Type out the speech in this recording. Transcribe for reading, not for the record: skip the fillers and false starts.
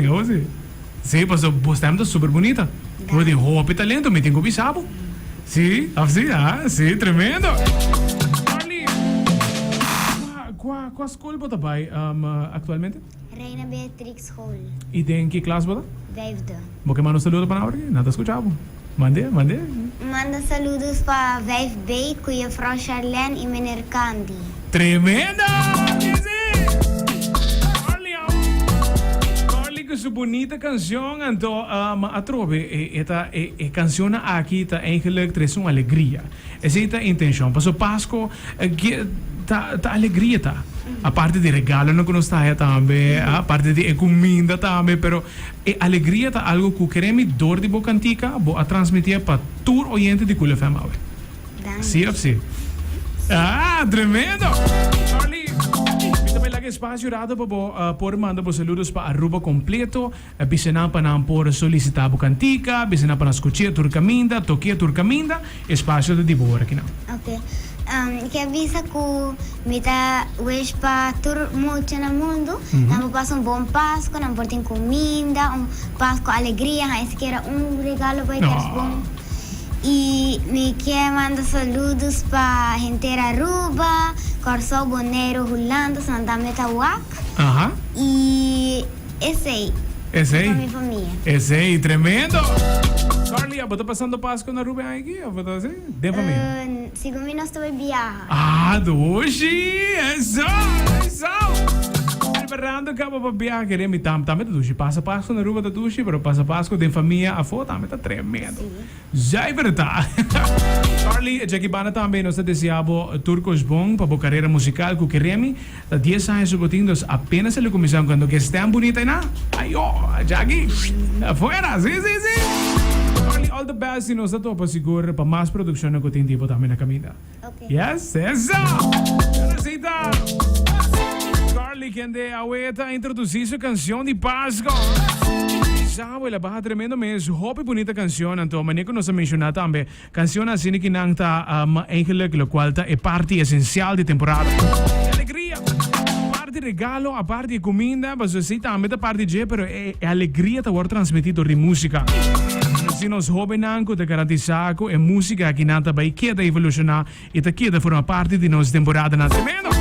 Sí, sí, pues vos estás súper bonita. Vos de hope talento, me tengo pisado. Sí, así, sí, tremendo. Carly, ¿cuál escuela vos estás actualmente? Reina Beatrix Hall, ¿Y de qué clase vos? vijfde. ¿Vos que manda saludos para ahora? Nada escuchado. Mande. Manda saludos para 5B, cuya Frau Charlene y meneer Candy. Tremendo! Carly, con su bonita canción, então, a trove, esta canción aqui está eigenlijk traz uma alegria. Essa é a intenção. Para o Páscoa, tá alegria, tá? A parte de regalo não consta também, a parte de comida também, pero alegria tá algo que queremos dor de boca antiga, a transmitir para todo oyente de Cool FM. Sim, sim. Tremendo! Carly, também lá que espaço rado para por mandar por saludos para Aruba completo, bisenan para não por solicitar boca antiga, bisenan para escutar turcaminda, toquia turcaminda, espaço de divor aqui não. Ok. Que avisa que me tá wish para todo mundo no mundo. Não passa bom Páscoa, não portem comida, Páscoa alegria, esse que era regalo para eles bom. E me quer mandar saludos para a gente de Aruba, Corsol Bonero, Rolando, Santana Tawak. E esse aí. Esse aí? Para minha família. Esse aí, tremendo! Carly, você está passando Páscoa na Aruba aqui? Ou você assim? De família? Segundo nós estamos viajar. Doshi! Eso! Preparando cá para viajar, queremos também Doshi. Passa Páscoa na Aruba da Doshi, mas passa Páscoa de família a foto também está tremendo. Já é verdade. Carly, já que bana também nós desejamos turcos bom para a carreira musical que queremos. 10 anos supotindo apenas ele começou quando que está bonita e na. Aí, já aqui. Afuera, sim. Carly, all the best e nós estamos seguro para mais produção que tem tipo também na caminha. Ok. Yes, eso. Necesita. Carly, quien de Ahueta introduzir sua canção de Páscoa. Sabe, ela baja tremendo mesmo. Hope bonita canção, então, maneira que nós mencionamos também. Canção assim que não está eigenlijk, lo qual é parte essencial de temporada. Alegria. Parte regalo, a parte de comida, mas assim também a parte de, pero é alegria que vai transmitido de música. Se nós jovens te garantizar que a música que não está bem queda evolucionar e te queda formar parte de nossa temporada na tremendo.